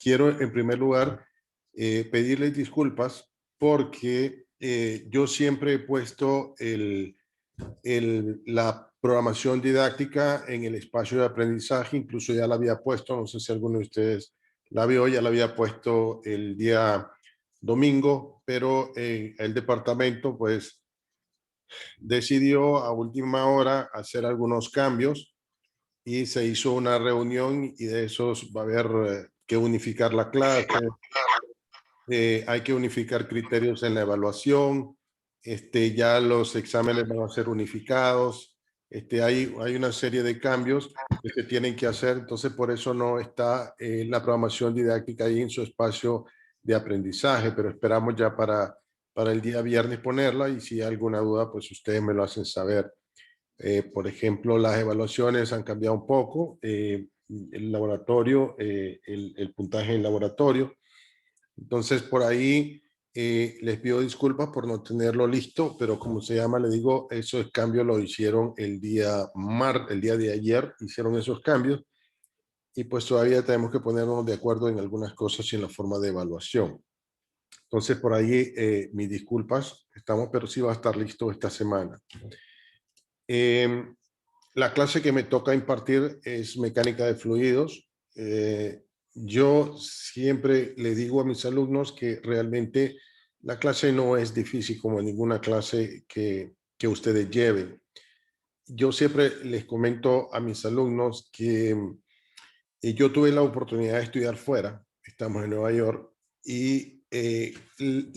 quiero en primer lugar pedirles disculpas porque yo siempre he puesto la programación didáctica en el espacio de aprendizaje, incluso ya la había puesto, no sé si alguno de ustedes la vio, ya la había puesto el día domingo, pero el departamento pues decidió a última hora hacer algunos cambios y se hizo una reunión y de esos va a haber que unificar la clase, hay que unificar criterios en la evaluación, ya los exámenes van a ser unificados, hay una serie de cambios que se tienen que hacer, entonces por eso no está la programación didáctica ahí en su espacio de aprendizaje, pero esperamos ya para el día viernes ponerla y si hay alguna duda, pues ustedes me lo hacen saber. Por ejemplo, las evaluaciones han cambiado un poco, el laboratorio, el puntaje en laboratorio. Entonces, por ahí les pido disculpas por no tenerlo listo, pero como se llama, le digo, esos cambios lo hicieron el día de ayer, hicieron esos cambios y pues todavía tenemos que ponernos de acuerdo en algunas cosas y en la forma de evaluación. Entonces, por ahí, mis disculpas, pero sí va a estar listo esta semana. La clase que me toca impartir es mecánica de fluidos. Yo siempre le digo a mis alumnos que realmente la clase no es difícil como ninguna clase que ustedes lleven. Yo siempre les comento a mis alumnos que yo tuve la oportunidad de estudiar fuera, estamos en Nueva York, y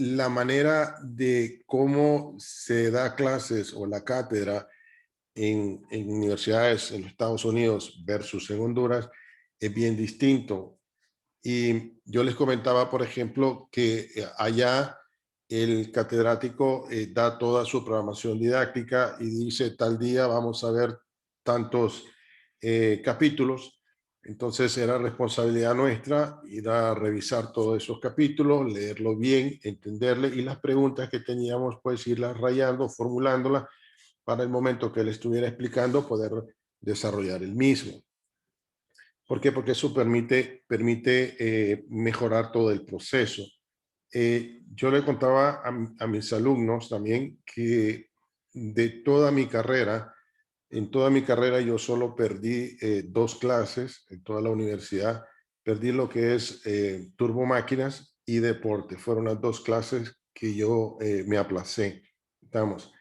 la manera de cómo se da clases o la cátedra en universidades en los Estados Unidos versus en Honduras es bien distinto. Y yo les comentaba, por ejemplo, que allá el catedrático da toda su programación didáctica y dice tal día vamos a ver tantos capítulos. Entonces era responsabilidad nuestra ir a revisar todos esos capítulos, leerlo bien, entenderle y las preguntas que teníamos pues irlas rayando, formulándolas para el momento que él estuviera explicando poder desarrollar el mismo. ¿Por qué? Porque eso permite mejorar todo el proceso. Yo le contaba a mis alumnos también que de toda mi carrera, en toda mi carrera yo solo perdí 2 clases en toda la universidad. Perdí lo que es turbomáquinas y deporte. Fueron las 2 clases que yo me aplacé. Estamos.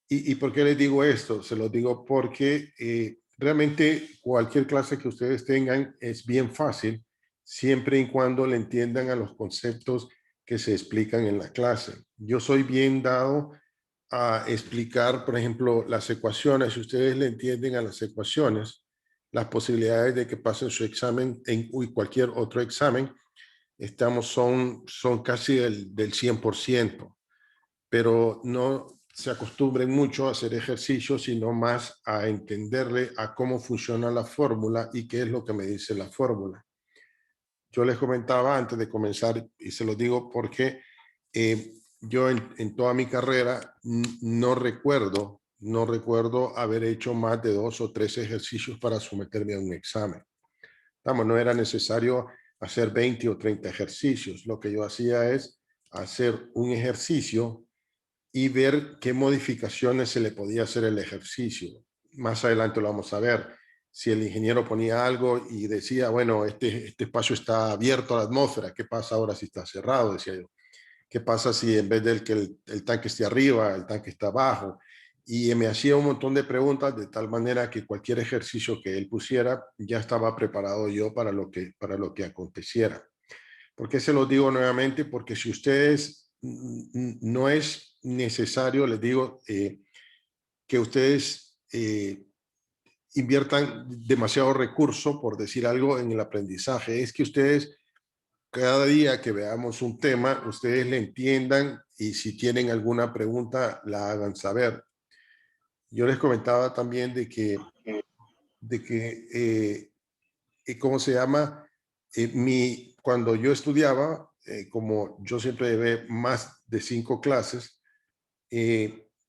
¿Y por qué les digo esto? Se lo digo porque realmente cualquier clase que ustedes tengan es bien fácil, siempre y cuando le entiendan a los conceptos que se explican en la clase. Yo soy bien dado a explicar, por ejemplo, las ecuaciones. Si ustedes le entienden a las ecuaciones, las posibilidades de que pasen su examen en cualquier otro examen, son casi del 100%, pero no se acostumbren mucho a hacer ejercicios, sino más a entenderle a cómo funciona la fórmula y qué es lo que me dice la fórmula. Yo les comentaba antes de comenzar, y se lo digo porque yo en toda mi carrera no recuerdo haber hecho más de 2 o 3 ejercicios para someterme a un examen. Vamos, no era necesario hacer 20 o 30 ejercicios. Lo que yo hacía es hacer un ejercicio y ver qué modificaciones se le podía hacer el ejercicio. Más adelante lo vamos a ver. Si el ingeniero ponía algo y decía, bueno, este espacio está abierto a la atmósfera, ¿qué pasa ahora si está cerrado? Decía yo. ¿Qué pasa si en vez de que el tanque esté arriba, el tanque está abajo? Y me hacía un montón de preguntas de tal manera que cualquier ejercicio que él pusiera ya estaba preparado yo para lo que aconteciera. ¿Por qué se lo digo nuevamente? Porque si ustedes no es necesario, les digo, que ustedes inviertan demasiado recurso, por decir algo, en el aprendizaje. Es que ustedes, cada día que veamos un tema, ustedes le entiendan y si tienen alguna pregunta, la hagan saber. Yo les comentaba también ¿cómo se llama? Cuando yo estudiaba, como yo siempre llevé más de 5 clases,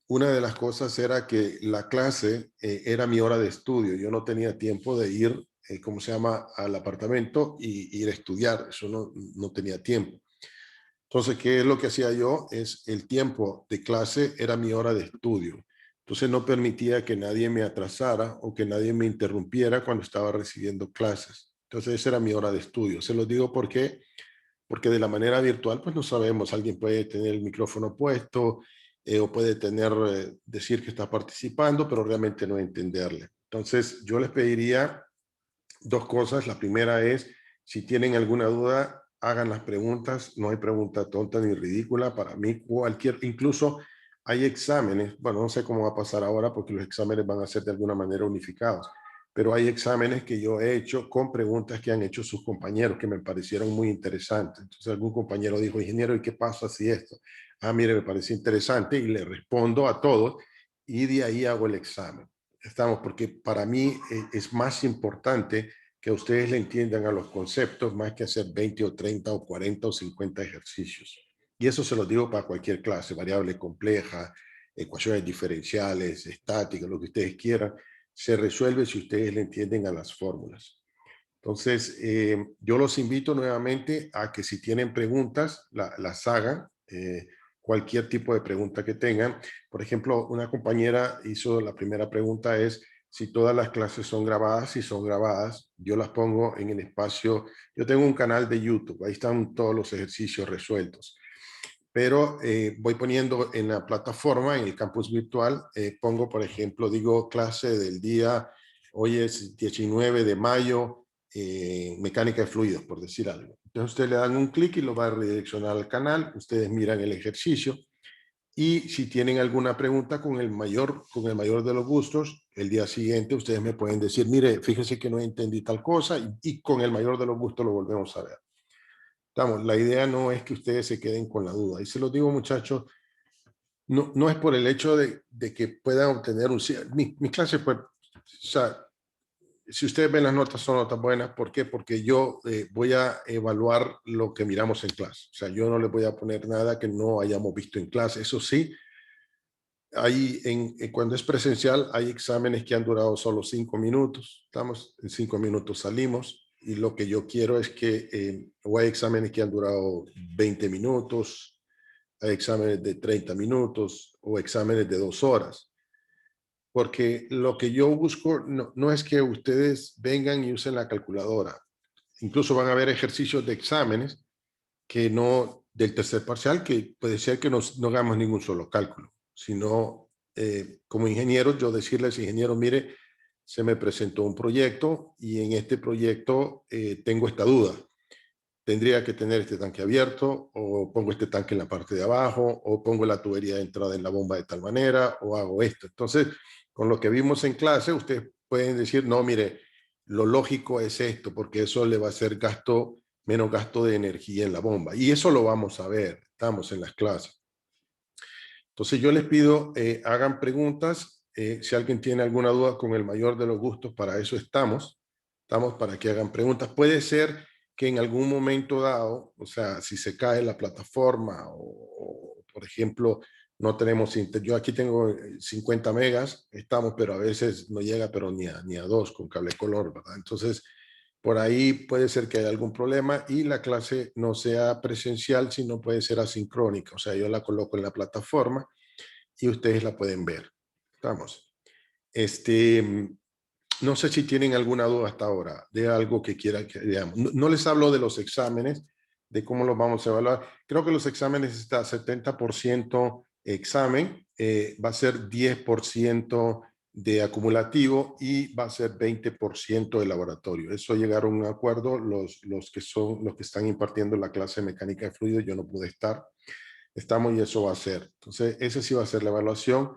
una de las cosas era que la clase era mi hora de estudio. Yo no tenía tiempo de ir ¿cómo se llama?, al apartamento y ir a estudiar. Eso no tenía tiempo. Entonces, ¿qué es lo que hacía yo? Es el tiempo de clase era mi hora de estudio. Entonces no permitía que nadie me atrasara o que nadie me interrumpiera cuando estaba recibiendo clases. Entonces esa era mi hora de estudio. Se los digo porque de la manera virtual pues no sabemos. Alguien puede tener el micrófono puesto o puede decir que está participando, pero realmente no entenderle. Entonces yo les pediría dos cosas. La primera es, si tienen alguna duda, hagan las preguntas. No hay pregunta tonta ni ridícula. Para mí, incluso hay exámenes, bueno, no sé cómo va a pasar ahora porque los exámenes van a ser de alguna manera unificados, pero hay exámenes que yo he hecho con preguntas que han hecho sus compañeros que me parecieron muy interesantes. Entonces algún compañero dijo, ingeniero, ¿y qué pasa si esto? Ah, mire, me parece interesante, y le respondo a todos y de ahí hago el examen. Estamos, porque para mí es más importante que ustedes le entiendan a los conceptos más que hacer 20 o 30 o 40 o 50 ejercicios. Y eso se lo digo para cualquier clase, variable compleja, ecuaciones diferenciales, estáticas, lo que ustedes quieran, se resuelve si ustedes le entienden a las fórmulas. Entonces, yo los invito nuevamente a que si tienen preguntas, las hagan, cualquier tipo de pregunta que tengan. Por ejemplo, una compañera hizo la primera pregunta es si todas las clases son grabadas. Si son grabadas, yo las pongo en el espacio. Yo tengo un canal de YouTube, ahí están todos los ejercicios resueltos. Pero voy poniendo en la plataforma, en el campus virtual, pongo, por ejemplo, digo clase del día, hoy es 19 de mayo, mecánica de fluidos, por decir algo. Entonces ustedes le dan un clic y lo va a redireccionar al canal, ustedes miran el ejercicio y si tienen alguna pregunta con el mayor de los gustos, el día siguiente ustedes me pueden decir, mire, fíjese que no entendí tal cosa y con el mayor de los gustos lo volvemos a ver. Estamos, la idea no es que ustedes se queden con la duda. Y se los digo, muchachos, no es por el hecho de que puedan obtener un... Mi clase, pues, o sea, si ustedes ven las notas, son notas buenas. ¿Por qué? Porque yo voy a evaluar lo que miramos en clase. O sea, yo no les voy a poner nada que no hayamos visto en clase. Eso sí, cuando es presencial, hay exámenes que han durado solo 5 minutos. Estamos, en 5 minutos salimos. Y lo que yo quiero es que, o hay exámenes que han durado 20 minutos, hay exámenes de 30 minutos o exámenes de 2 horas. Porque lo que yo busco no es que ustedes vengan y usen la calculadora. Incluso van a haber ejercicios de exámenes que no, del tercer parcial, que puede ser que no hagamos ningún solo cálculo, sino como ingeniero, yo decirles, ingeniero, mire, se me presentó un proyecto y en este proyecto tengo esta duda. Tendría que tener este tanque abierto, o pongo este tanque en la parte de abajo, o pongo la tubería de entrada en la bomba de tal manera, o hago esto. Entonces, con lo que vimos en clase, ustedes pueden decir, no, mire, lo lógico es esto, porque eso le va a hacer menos gasto de energía en la bomba. Y eso lo vamos a ver, estamos en las clases. Entonces yo les pido, hagan preguntas. Si alguien tiene alguna duda, con el mayor de los gustos, para eso estamos. Estamos para que hagan preguntas. Puede ser que en algún momento dado, o sea, si se cae la plataforma o por ejemplo, no tenemos internet. Yo aquí tengo 50 megas, estamos, pero a veces no llega, pero ni a 2 con cable color, ¿verdad? Entonces, por ahí puede ser que haya algún problema y la clase no sea presencial, sino puede ser asincrónica. O sea, yo la coloco en la plataforma y ustedes la pueden ver. Estamos. No sé si tienen alguna duda hasta ahora de algo que quieran que veamos. No les hablo de los exámenes, de cómo los vamos a evaluar. Creo que los exámenes está 70% examen, va a ser 10% de acumulativo y va a ser 20% de laboratorio. Eso llegaron a un acuerdo los que están impartiendo la clase de mecánica de fluidos. Yo no pude estar. Estamos y eso va a ser. Entonces, ese sí va a ser la evaluación,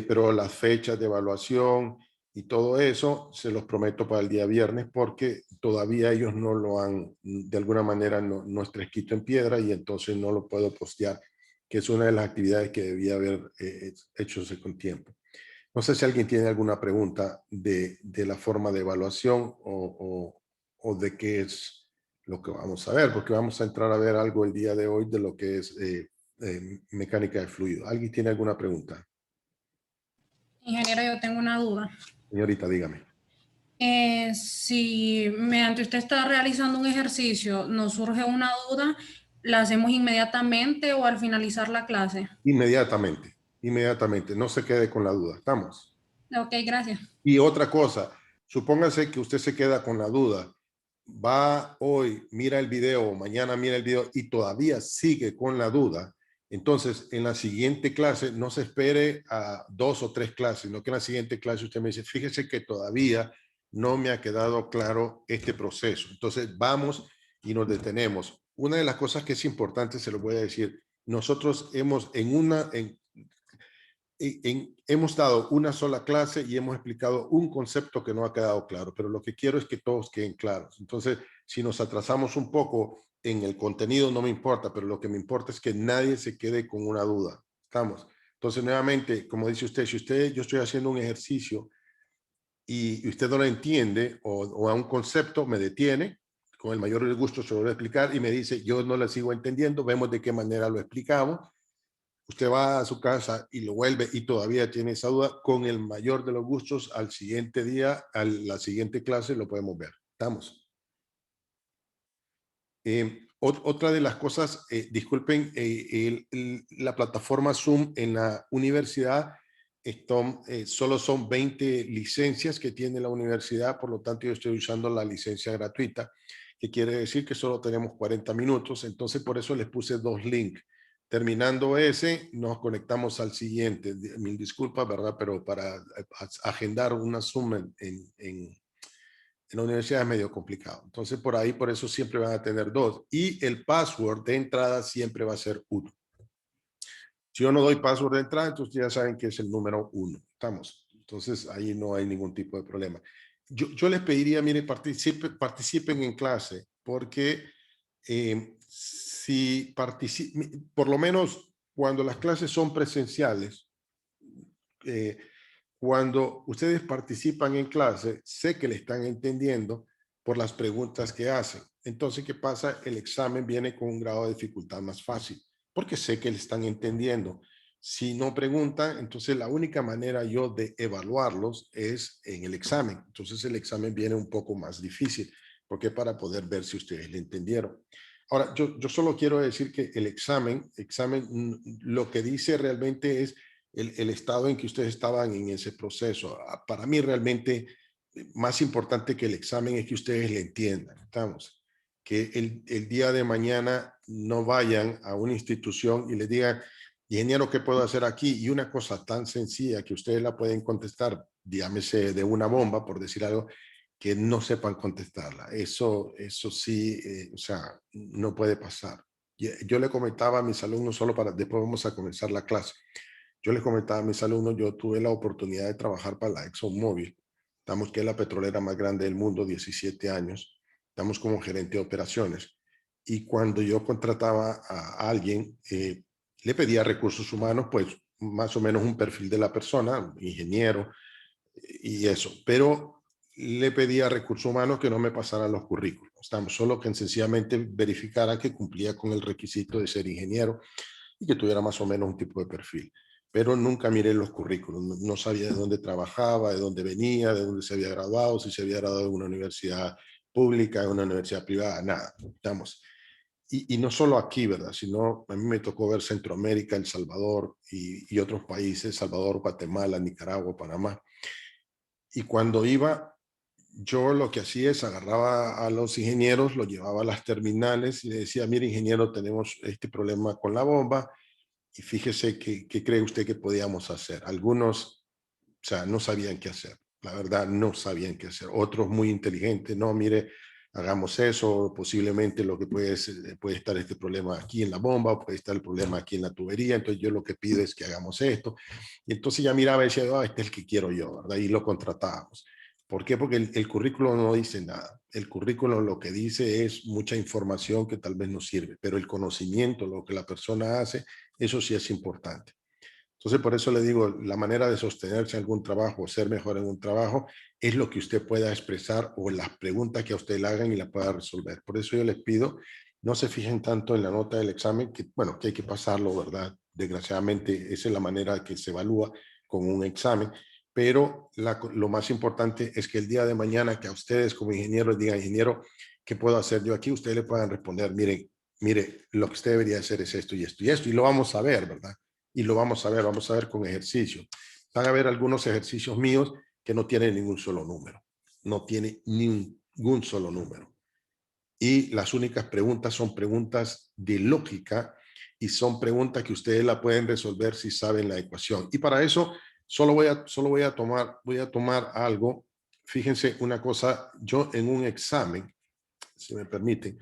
pero las fechas de evaluación y todo eso se los prometo para el día viernes, porque todavía ellos no lo han, de alguna manera no está escrito en piedra y entonces no lo puedo postear, que es una de las actividades que debía haber hecho con tiempo. No sé si alguien tiene alguna pregunta de la forma de evaluación o de qué es lo que vamos a ver, porque vamos a entrar a ver algo el día de hoy de lo que es mecánica de fluido. ¿Alguien tiene alguna pregunta? Ingeniero, yo tengo una duda. Señorita, dígame. Si mediante usted está realizando un ejercicio nos surge una duda, ¿la hacemos inmediatamente o al finalizar la clase? Inmediatamente, inmediatamente, no se quede con la duda, ¿estamos? Ok, gracias. Y otra cosa, supóngase que usted se queda con la duda, va hoy, mira el video, o mañana mira el video y todavía sigue con la duda. Entonces, en la siguiente clase, no se espere a 2 o 3 clases, sino que en la siguiente clase usted me dice, fíjese que todavía no me ha quedado claro este proceso. Entonces, vamos y nos detenemos. Una de las cosas que es importante, se lo voy a decir, nosotros hemos hemos dado una sola clase y hemos explicado un concepto que no ha quedado claro, pero lo que quiero es que todos queden claros. Entonces, si nos atrasamos un poco en el contenido, no me importa, pero lo que me importa es que nadie se quede con una duda. ¿Estamos? Entonces, nuevamente, como dice usted, si yo estoy haciendo un ejercicio y usted no lo entiende o a un concepto, me detiene, con el mayor gusto se lo voy a explicar y me dice, yo no lo sigo entendiendo, vemos de qué manera lo explicamos. Usted va a su casa y lo vuelve y todavía tiene esa duda, con el mayor de los gustos, al siguiente día, a la siguiente clase, lo podemos ver. ¿Estamos? Otra de las cosas, disculpen, la plataforma Zoom en la universidad solo son 20 licencias que tiene la universidad, por lo tanto yo estoy usando la licencia gratuita, que quiere decir que solo tenemos 40 minutos, entonces por eso les puse 2 links. Terminando ese, nos conectamos al siguiente. Mil disculpas, ¿verdad? Pero para agendar una Zoom en la universidad es medio complicado. Entonces, por ahí, por eso siempre van a tener 2. Y el password de entrada siempre va a ser 1. Si yo no doy password de entrada, entonces ya saben que es el número 1. ¿Estamos? Entonces, ahí no hay ningún tipo de problema. Yo les pediría, mire, participen en clase, porque si participan, por lo menos cuando las clases son presenciales, eh, cuando ustedes participan en clase, sé que le están entendiendo por las preguntas que hacen. Entonces, ¿qué pasa? El examen viene con un grado de dificultad más fácil, porque sé que le están entendiendo. Si no preguntan, entonces la única manera yo de evaluarlos es en el examen. Entonces el examen viene un poco más difícil, porque para poder ver si ustedes le entendieron. Ahora, yo solo quiero decir que el examen, lo que dice realmente es el estado en que ustedes estaban en ese proceso. Para mí realmente más importante que el examen es que ustedes le entiendan, estamos, que el día de mañana no vayan a una institución y les digan, ingeniero, ¿qué puedo hacer aquí? Y una cosa tan sencilla que ustedes la pueden contestar, llámese de una bomba, por decir algo, que no sepan contestarla. Eso sí, o sea, no puede pasar. Yo le comentaba a mis alumnos solo para, después vamos a comenzar la clase. Yo les comentaba a mis alumnos, yo tuve la oportunidad de trabajar para la ExxonMobil. Estamos que es la petrolera más grande del mundo, 17 años. Estamos como gerente de operaciones. Y cuando yo contrataba a alguien, le pedía recursos humanos, pues más o menos un perfil de la persona, ingeniero y eso. Pero le pedía a recursos humanos que no me pasaran los currículos. Estamos solo que sencillamente verificaran que cumplía con el requisito de ser ingeniero y que tuviera más o menos un tipo de perfil. Pero nunca miré los currículos, no sabía de dónde trabajaba, de dónde venía, de dónde se había graduado, si se había graduado en una universidad pública, en una universidad privada, nada. Estamos. Y no solo aquí, ¿verdad? Sino a mí me tocó ver Centroamérica, El Salvador y otros países, Salvador, Guatemala, Nicaragua, Panamá. Y cuando iba, yo lo que hacía es agarraba a los ingenieros, los llevaba a las terminales y le decía, mire ingeniero, tenemos este problema con la bomba, y fíjese qué cree usted que podíamos hacer. Algunos, o sea, no sabían qué hacer. La verdad, no sabían qué hacer. Otros muy inteligentes, no, mire, hagamos eso, posiblemente lo que puede estar este problema aquí en la bomba, puede estar el problema aquí en la tubería, entonces yo lo que pido es que hagamos esto. Y entonces ya miraba y decía, este es el que quiero yo, ¿verdad? Y lo contratábamos. ¿Por qué? Porque el currículo no dice nada. El currículo lo que dice es mucha información que tal vez no sirve, pero el conocimiento, lo que la persona hace, eso sí es importante. Entonces, por eso le digo, la manera de sostenerse en algún trabajo o ser mejor en un trabajo es lo que usted pueda expresar o las preguntas que a usted le hagan y la pueda resolver. Por eso yo les pido, no se fijen tanto en la nota del examen, que bueno, que hay que pasarlo, ¿verdad? Desgraciadamente, esa es la manera que se evalúa con un examen, pero lo más importante es que el día de mañana que a ustedes como ingenieros digan, ingeniero, ¿qué puedo hacer yo aquí? Ustedes le puedan responder, miren, mire, lo que usted debería hacer es esto y esto y esto, y lo vamos a ver, ¿verdad? Y lo vamos a ver con ejercicio. Van a ver algunos ejercicios míos que no tienen ningún solo número, no tiene ningún solo número. Y las únicas preguntas son preguntas de lógica y son preguntas que ustedes la pueden resolver si saben la ecuación. Y para eso solo voy a tomar algo. Fíjense una cosa, yo en un examen, si me permiten,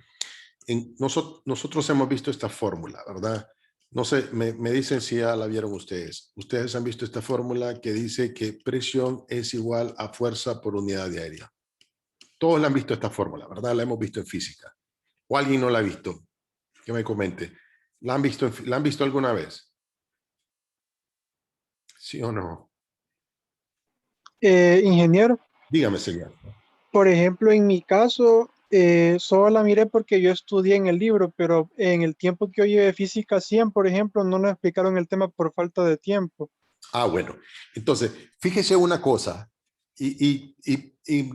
nosotros hemos visto esta fórmula, ¿verdad? No sé, me dicen si ya la vieron ustedes. Ustedes han visto esta fórmula que dice que presión es igual a fuerza por unidad de área. Todos la han visto esta fórmula, ¿verdad? La hemos visto en física. ¿O alguien no la ha visto? Que me comente. ¿La han visto alguna vez? ¿Sí o no? Ingeniero, Dígame, señor. por ejemplo, en mi caso, solo la miré porque yo estudié en el libro, pero en el tiempo que yo llevé física 100, por ejemplo, no nos explicaron el tema por falta de tiempo. Ah, bueno. Entonces, fíjese una cosa, y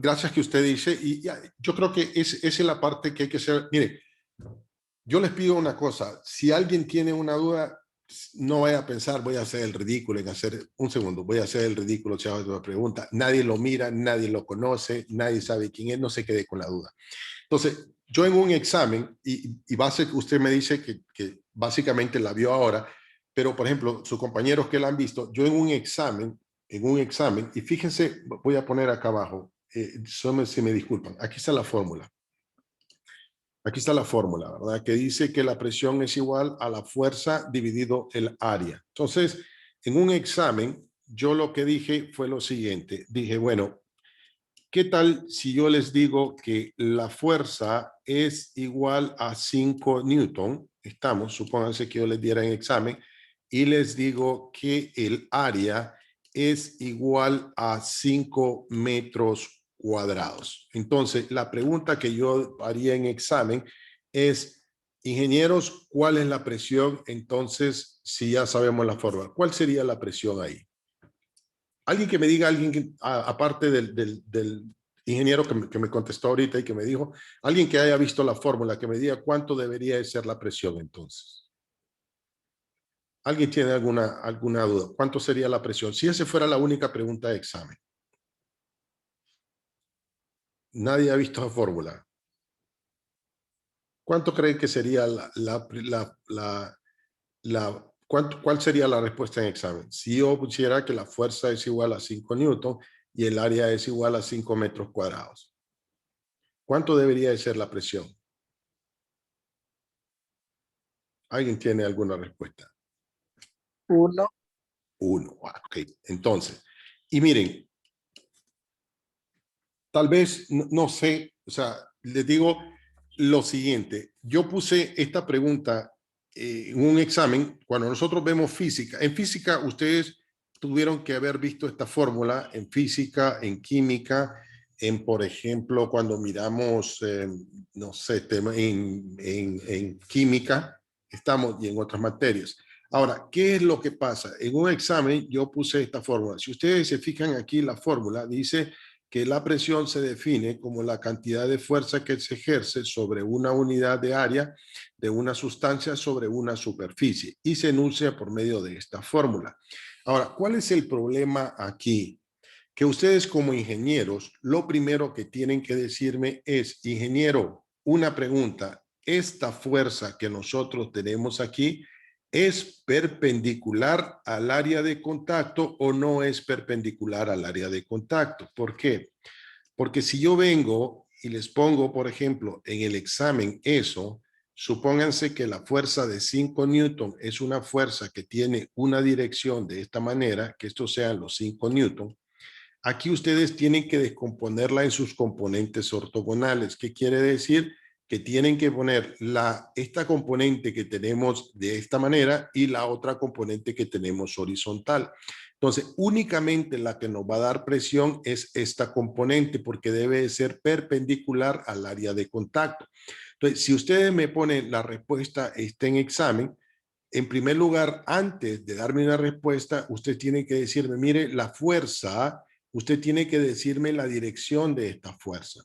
gracias que usted dice, yo creo que esa es la parte que hay que hacer. Mire, yo les pido una cosa, si alguien tiene una duda, no vaya a pensar, voy a hacer el ridículo en hacer, un segundo, voy a hacer el ridículo si hago una pregunta. Nadie lo mira, nadie lo conoce, nadie sabe quién es, no se quede con la duda. Entonces, yo en un examen, usted me dice que básicamente la vio ahora, pero por ejemplo, sus compañeros que la han visto, yo en un examen, y fíjense, voy a poner acá abajo, si me disculpan, aquí está la fórmula. Aquí está la fórmula, ¿verdad? Que dice que la presión es igual a la fuerza dividido el área. Entonces, en un examen, yo lo que dije fue lo siguiente. Dije, bueno, ¿qué tal si yo les digo que la fuerza es igual a 5 newton? Supónganse que yo les diera en examen y les digo que el área es igual a 5 metros cuadrados. Entonces, la pregunta que yo haría en examen es, ingenieros, ¿cuál es la presión? Entonces, si ya sabemos la fórmula, ¿cuál sería la presión ahí? Alguien que me diga, aparte del ingeniero que me contestó ahorita y que me dijo, alguien que haya visto la fórmula, que me diga cuánto debería de ser la presión entonces. ¿Alguien tiene alguna duda? ¿Cuánto sería la presión? Si esa fuera la única pregunta de examen. Nadie ha visto la fórmula. ¿Cuánto creen que sería cuál sería la respuesta en examen? Si yo pusiera que la fuerza es igual a 5 newton y el área es igual a 5 metros cuadrados. ¿Cuánto debería de ser la presión? ¿Alguien tiene alguna respuesta? 1. 1. Ok, entonces, y miren, tal vez, no sé, o sea, les digo lo siguiente, yo puse esta pregunta en un examen, cuando nosotros vemos física, en física ustedes tuvieron que haber visto esta fórmula en física, en química, por ejemplo, cuando miramos, no sé, en química, y en otras materias. Ahora, ¿qué es lo que pasa? En un examen yo puse esta fórmula. Si ustedes se fijan aquí, la fórmula dice que la presión se define como la cantidad de fuerza que se ejerce sobre una unidad de área de una sustancia sobre una superficie y se enuncia por medio de esta fórmula. Ahora, ¿cuál es el problema aquí? Que ustedes como ingenieros, lo primero que tienen que decirme es, ingeniero, una pregunta, ¿esta fuerza que nosotros tenemos aquí es perpendicular al área de contacto o no es perpendicular al área de contacto? ¿Por qué? Porque si yo vengo y les pongo, por ejemplo, en el examen eso, supónganse que la fuerza de 5 newton es una fuerza que tiene una dirección de esta manera, que estos sean los 5 newton. Aquí ustedes tienen que descomponerla en sus componentes ortogonales. ¿Qué quiere decir? Que tienen que poner esta componente que tenemos de esta manera y la otra componente que tenemos horizontal. Entonces, únicamente la que nos va a dar presión es esta componente porque debe ser perpendicular al área de contacto. Entonces, si ustedes me ponen la respuesta en examen, en primer lugar, antes de darme una respuesta, usted tiene que decirme, mire, la fuerza, usted tiene que decirme la dirección de esta fuerza.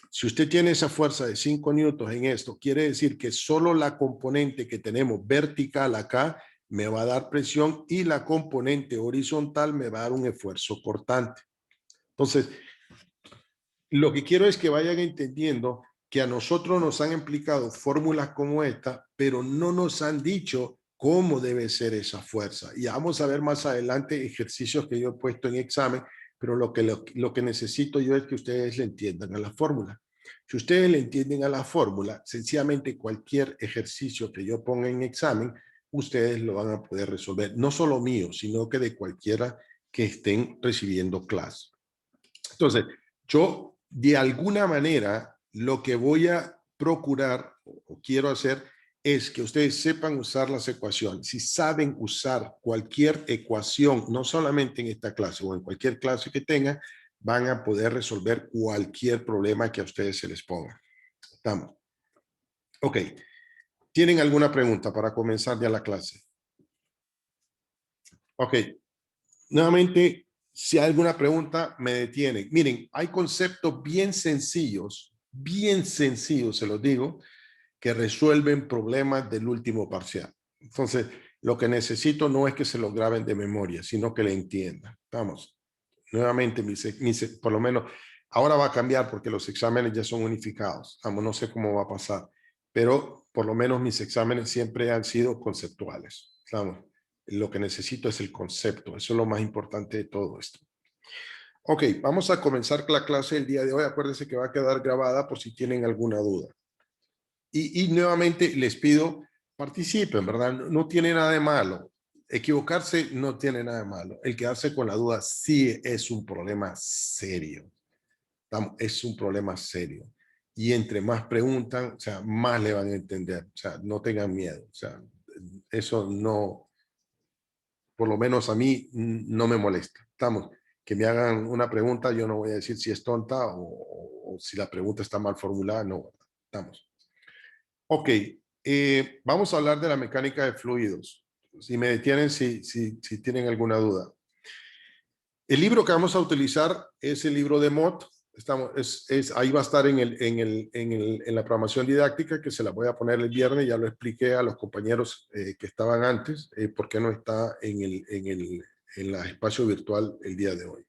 Si usted tiene esa fuerza de 5 newtons en esto, quiere decir que solo la componente que tenemos vertical acá me va a dar presión y la componente horizontal me va a dar un esfuerzo cortante. Entonces, lo que quiero es que vayan entendiendo que a nosotros nos han explicado fórmulas como esta, pero no nos han dicho cómo debe ser esa fuerza. Y vamos a ver más adelante ejercicios que yo he puesto en examen, pero lo que necesito yo es que ustedes le entiendan a la fórmula. Si ustedes le entienden a la fórmula, sencillamente cualquier ejercicio que yo ponga en examen, ustedes lo van a poder resolver. No solo mío, sino que de cualquiera que estén recibiendo clase. Entonces, yo de alguna manera lo que voy a procurar o quiero hacer es que ustedes sepan usar las ecuaciones. Si saben usar cualquier ecuación, no solamente en esta clase o en cualquier clase que tengan, van a poder resolver cualquier problema que a ustedes se les ponga. ¿Estamos? Ok. ¿Tienen alguna pregunta para comenzar ya la clase? Ok. Nuevamente, si hay alguna pregunta, me detienen. Miren, hay conceptos bien sencillos, se los digo, que resuelven problemas del último parcial. Entonces, lo que necesito no es que se lo graben de memoria, sino que le entiendan. Vamos, nuevamente, por lo menos, ahora va a cambiar porque los exámenes ya son unificados. Vamos, no sé cómo va a pasar, pero por lo menos mis exámenes siempre han sido conceptuales. Vamos, lo que necesito es el concepto. Eso es lo más importante de todo esto. Ok, vamos a comenzar la clase del día de hoy. Acuérdense que va a quedar grabada por si tienen alguna duda. Y nuevamente les pido, participen, ¿verdad? No tiene nada de malo. Equivocarse no tiene nada de malo. El quedarse con la duda sí es un problema serio. Es un problema serio. Y entre más preguntan, o sea, más le van a entender. O sea, no tengan miedo. O sea, eso no, por lo menos a mí, no me molesta. Que me hagan una pregunta, yo no voy a decir si es tonta o si la pregunta está mal formulada, no. Ok, vamos a hablar de la mecánica de fluidos. Si me detienen, si tienen alguna duda. El libro que vamos a utilizar es el libro de Mott. Ahí va a estar en la programación didáctica, que se la voy a poner el viernes. Ya lo expliqué a los compañeros que estaban antes, por qué no está en el espacio virtual el día de hoy.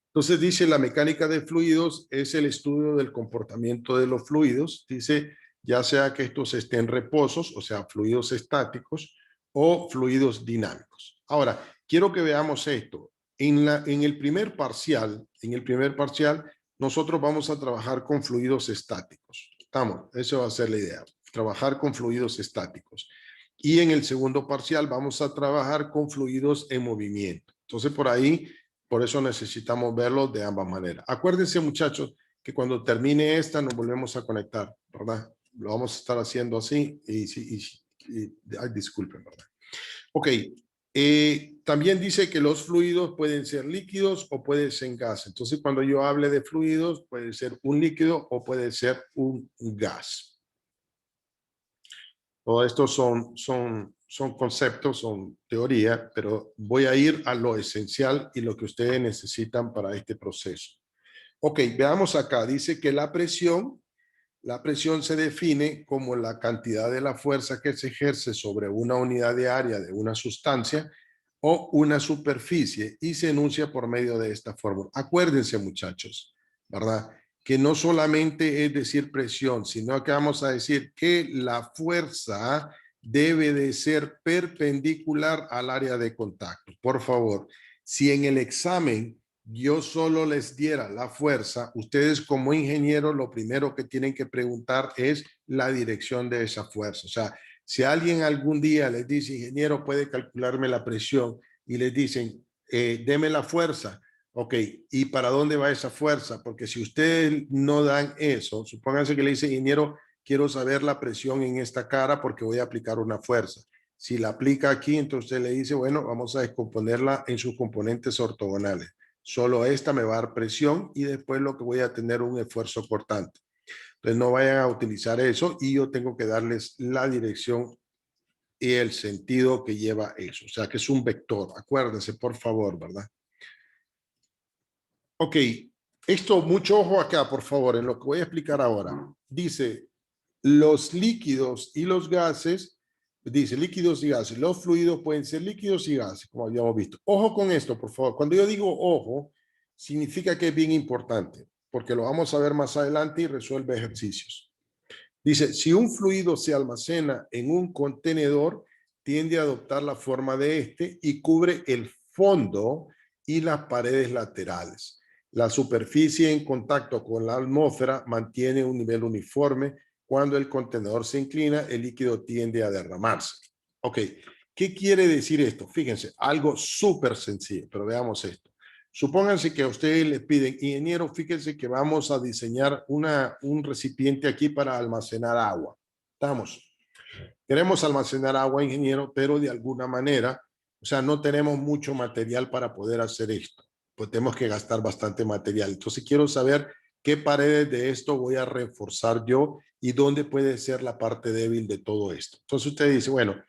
Entonces dice, la mecánica de fluidos es el estudio del comportamiento de los fluidos. Dice, ya sea que estos estén reposos, o sea, fluidos estáticos o fluidos dinámicos. Ahora, quiero que veamos esto. En el primer parcial, nosotros vamos a trabajar con fluidos estáticos. Eso va a ser la idea, trabajar con fluidos estáticos. Y en el segundo parcial vamos a trabajar con fluidos en movimiento. Entonces, por eso necesitamos verlo de ambas maneras. Acuérdense, muchachos, que cuando termine esta nos volvemos a conectar, ¿verdad? Lo vamos a estar haciendo así disculpen, ¿verdad? Ok. También dice que los fluidos pueden ser líquidos o pueden ser gas. Entonces, cuando yo hable de fluidos, puede ser un líquido o puede ser un gas. Todo esto son conceptos, son teoría, pero voy a ir a lo esencial y lo que ustedes necesitan para este proceso. Ok, veamos acá. Dice que la presión se define como la cantidad de la fuerza que se ejerce sobre una unidad de área de una sustancia o una superficie y se enuncia por medio de esta fórmula. Acuérdense, muchachos, ¿verdad? Que no solamente es decir presión, sino que vamos a decir que la fuerza debe de ser perpendicular al área de contacto. Por favor, si en el examen yo solo les diera la fuerza, ustedes como ingenieros lo primero que tienen que preguntar es la dirección de esa fuerza. O sea, si alguien algún día les dice, ingeniero, puede calcularme la presión, y les dicen, deme la fuerza. Ok, ¿y para dónde va esa fuerza? Porque si ustedes no dan eso, supónganse que le dice, ingeniero, quiero saber la presión en esta cara porque voy a aplicar una fuerza. Si la aplica aquí, entonces usted le dice, bueno, vamos a descomponerla en sus componentes ortogonales. Solo esta me va a dar presión y después lo que voy a tener un esfuerzo cortante. Entonces no vayan a utilizar eso y yo tengo que darles la dirección y el sentido que lleva eso. O sea, que es un vector. Acuérdense, por favor, ¿verdad? Ok, esto, mucho ojo acá, por favor, en lo que voy a explicar ahora. Dice, los líquidos y los gases, dice líquidos y gases, los fluidos pueden ser líquidos y gases, como habíamos visto. Ojo con esto, por favor. Cuando yo digo ojo, significa que es bien importante, porque lo vamos a ver más adelante y resuelve ejercicios. Dice, si un fluido se almacena en un contenedor, tiende a adoptar la forma de este y cubre el fondo y las paredes laterales. La superficie en contacto con la atmósfera mantiene un nivel uniforme. Cuando el contenedor se inclina, el líquido tiende a derramarse. Ok, ¿qué quiere decir esto? Fíjense, algo súper sencillo, pero veamos esto. Supónganse que a ustedes les piden, ingeniero, fíjense que vamos a diseñar un recipiente aquí para almacenar agua. Estamos. Queremos almacenar agua, ingeniero, pero de alguna manera, o sea, no tenemos mucho material para poder hacer esto. Pues tenemos que gastar bastante material. Entonces quiero saber qué paredes de esto voy a reforzar yo y dónde puede ser la parte débil de todo esto. Entonces usted dice, bueno,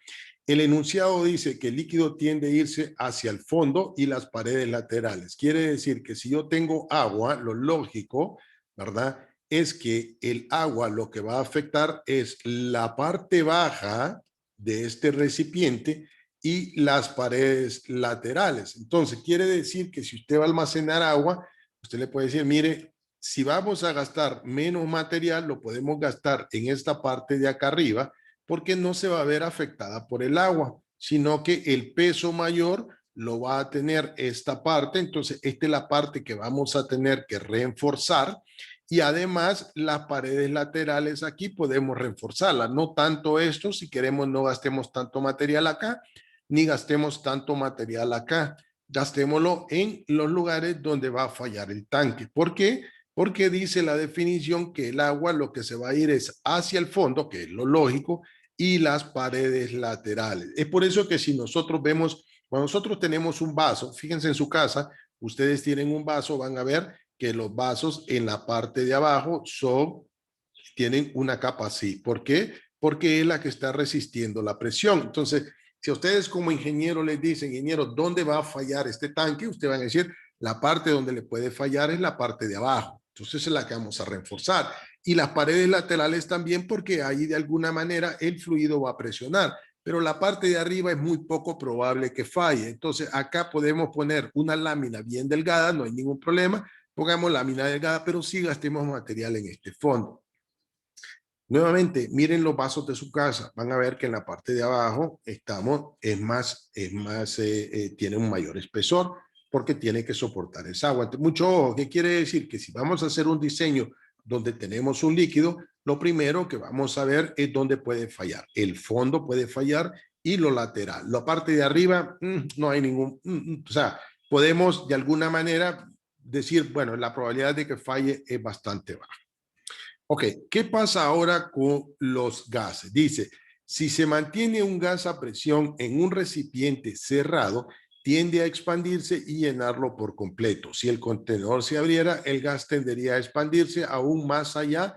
el enunciado dice que el líquido tiende a irse hacia el fondo y las paredes laterales. Quiere decir que si yo tengo agua, lo lógico, ¿verdad? Es que el agua lo que va a afectar es la parte baja de este recipiente y las paredes laterales. Entonces, quiere decir que si usted va a almacenar agua, usted le puede decir, mire, si vamos a gastar menos material, lo podemos gastar en esta parte de acá arriba, porque no se va a ver afectada por el agua, sino que el peso mayor lo va a tener esta parte. Entonces, esta es la parte que vamos a tener que reforzar. Y además, las paredes laterales aquí podemos reforzarlas. No tanto esto, si queremos no gastemos tanto material acá, ni gastemos tanto material acá. Gastémoslo en los lugares donde va a fallar el tanque. ¿Por qué? Porque dice la definición que el agua lo que se va a ir es hacia el fondo, que es lo lógico, y las paredes laterales. Es por eso que si nosotros vemos, cuando nosotros tenemos un vaso, fíjense en su casa, ustedes tienen un vaso, van a ver que los vasos en la parte de abajo tienen una capa así. ¿Por qué? Porque es la que está resistiendo la presión. Entonces, si a ustedes como ingeniero les dicen, ingeniero, ¿dónde va a fallar este tanque? Ustedes van a decir, la parte donde le puede fallar es la parte de abajo. Entonces es la que vamos a reforzar. Y las paredes laterales también, porque ahí de alguna manera el fluido va a presionar. Pero la parte de arriba es muy poco probable que falle. Entonces acá podemos poner una lámina bien delgada, no hay ningún problema. Pongamos lámina delgada, pero sí gastemos material en este fondo. Nuevamente, miren los vasos de su casa. Van a ver que en la parte de abajo tiene un mayor espesor porque tiene que soportar esa agua. Entonces, mucho ojo, ¿qué quiere decir? Que si vamos a hacer un diseño donde tenemos un líquido, lo primero que vamos a ver es dónde puede fallar. El fondo puede fallar y lo lateral. La parte de arriba, no hay ningún, o sea, podemos de alguna manera decir, bueno, la probabilidad de que falle es bastante baja. Ok, ¿qué pasa ahora con los gases? Dice, si se mantiene un gas a presión en un recipiente cerrado, tiende a expandirse y llenarlo por completo. Si el contenedor se abriera, el gas tendería a expandirse aún más allá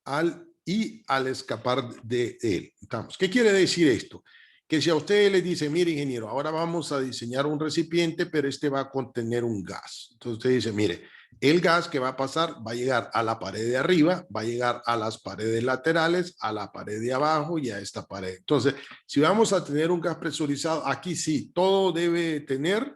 al escapar de él. Entonces, ¿qué quiere decir esto? Que si a ustedes les dice, mire ingeniero, ahora vamos a diseñar un recipiente, pero este va a contener un gas. Entonces usted dice, mire, el gas que va a pasar va a llegar a la pared de arriba, va a llegar a las paredes laterales, a la pared de abajo y a esta pared. Entonces, si vamos a tener un gas presurizado, aquí sí, todo debe tener,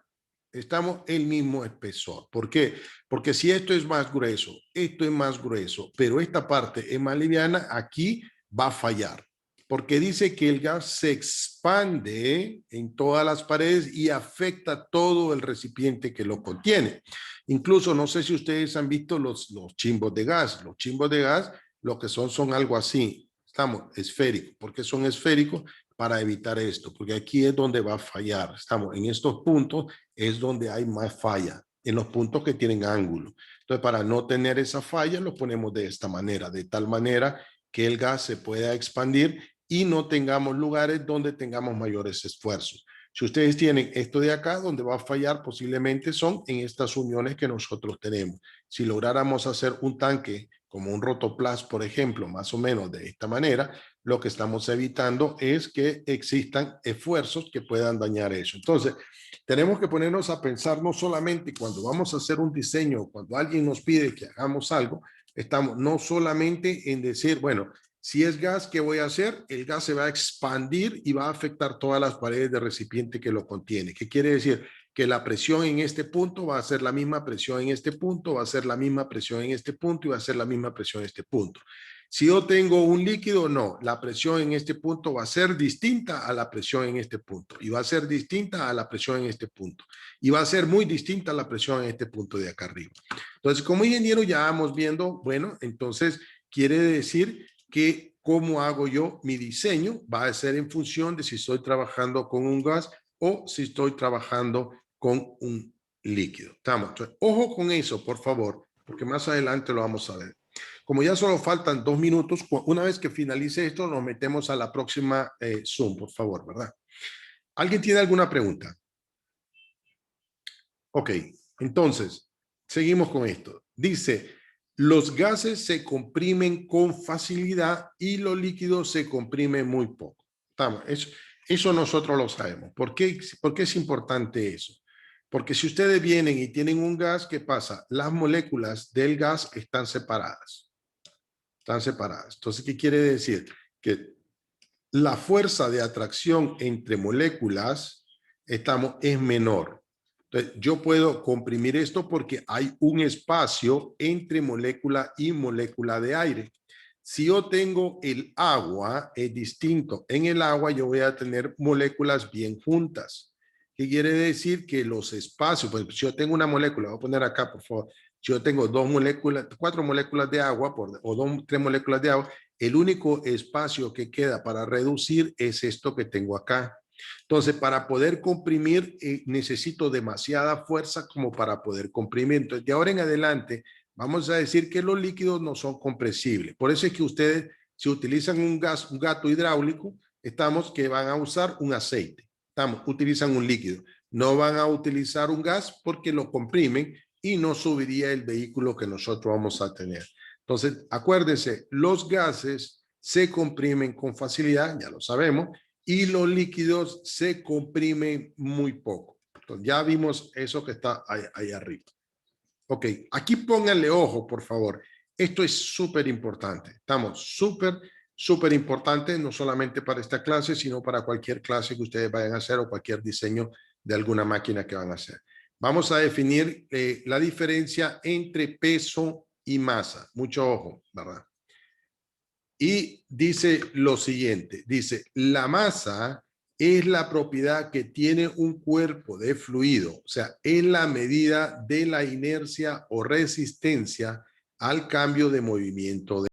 estamos el mismo espesor. ¿Por qué? Porque si esto es más grueso, esto es más grueso, pero esta parte es más liviana, aquí va a fallar. Porque dice que el gas se expande en todas las paredes y afecta todo el recipiente que lo contiene. Incluso, no sé si ustedes han visto los chimbos de gas. Los chimbos de gas, lo que son algo así. Estamos esféricos. ¿Por qué son esféricos? Para evitar esto, porque aquí es donde va a fallar. Estamos en estos puntos, es donde hay más falla, en los puntos que tienen ángulo. Entonces, para no tener esa falla, lo ponemos de esta manera, de tal manera que el gas se pueda expandir y no tengamos lugares donde tengamos mayores esfuerzos. Si ustedes tienen esto de acá, donde va a fallar posiblemente son en estas uniones que nosotros tenemos. Si lográramos hacer un tanque como un rotoplas, por ejemplo, más o menos de esta manera, lo que estamos evitando es que existan esfuerzos que puedan dañar eso. Entonces, tenemos que ponernos a pensar no solamente cuando vamos a hacer un diseño, cuando alguien nos pide que hagamos algo, estamos no solamente en decir, bueno, si es gas, ¿qué voy a hacer? El gas se va a expandir y va a afectar todas las paredes del recipiente que lo contiene. ¿Qué quiere decir? Que la presión en este punto va a ser la misma presión en este punto, va a ser la misma presión en este punto y va a ser la misma presión en este punto. Si yo tengo un líquido, no, la presión en este punto va a ser distinta a la presión en este punto y va a ser distinta a la presión en este punto y va a ser muy distinta a la presión en este punto de acá arriba. Entonces, como ingeniero ya vamos viendo, bueno, entonces quiere decir que cómo hago yo mi diseño va a ser en función de si estoy trabajando con un gas o si estoy trabajando con un líquido. ¿Estamos? Entonces, ojo con eso, por favor, porque más adelante lo vamos a ver. Como ya solo faltan 2 minutos, una vez que finalice esto, nos metemos a la próxima Zoom, por favor, ¿verdad? ¿Alguien tiene alguna pregunta? Ok, entonces, seguimos con esto. Dice, los gases se comprimen con facilidad y los líquidos se comprimen muy poco. Eso nosotros lo sabemos. ¿Por qué es importante eso? Porque si ustedes vienen y tienen un gas, ¿qué pasa? Las moléculas del gas están separadas. Están separadas. Entonces, ¿qué quiere decir? Que la fuerza de atracción entre moléculas es menor. Entonces, yo puedo comprimir esto porque hay un espacio entre molécula y molécula de aire. Si yo tengo el agua, es distinto. En el agua yo voy a tener moléculas bien juntas. ¿Qué quiere decir? Que los espacios, pues si yo tengo una molécula, voy a poner acá, por favor. Si yo tengo 4 moléculas de agua o 3 moléculas de agua, el único espacio que queda para reducir es esto que tengo acá. Entonces, para poder comprimir, necesito demasiada fuerza como para poder comprimir. Entonces, de ahora en adelante, vamos a decir que los líquidos no son compresibles. Por eso es que ustedes, si utilizan un gato hidráulico, que van a usar un aceite. Utilizan un líquido. No van a utilizar un gas porque lo comprimen y no subiría el vehículo que nosotros vamos a tener. Entonces, acuérdense, los gases se comprimen con facilidad, ya lo sabemos, y los líquidos se comprimen muy poco. Entonces, ya vimos eso que está ahí arriba. Ok, aquí pónganle ojo, por favor. Esto es súper importante. Súper importante, no solamente para esta clase, sino para cualquier clase que ustedes vayan a hacer o cualquier diseño de alguna máquina que van a hacer. Vamos a definir la diferencia entre peso y masa. Mucho ojo, ¿verdad? Y dice lo siguiente, dice, la masa es la propiedad que tiene un cuerpo de fluido, o sea, es la medida de la inercia o resistencia al cambio de movimiento